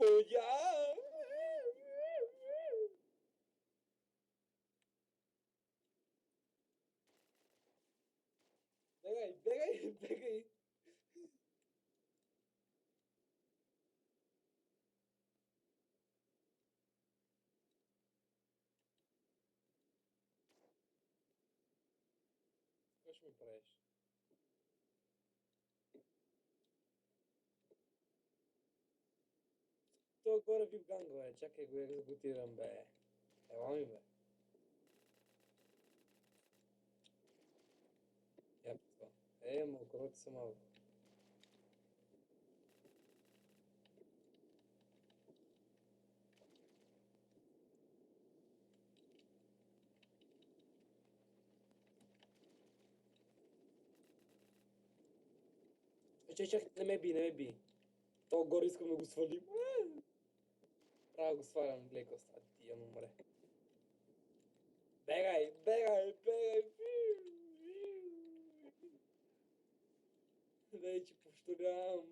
Ja! Бегай, бегай, бегай! Какво ще ми правиш? То горе вип ганга, бе. Чакай го екзекутирам, бе. Ела ми, бе. Ябко. Малко се малко. Чакай, не ме би, не ме би. То горе искам да го свалим. Трябва да го свалям леко, става ти, я му умре. Бегай, бегай, бегай! Вече повторявам.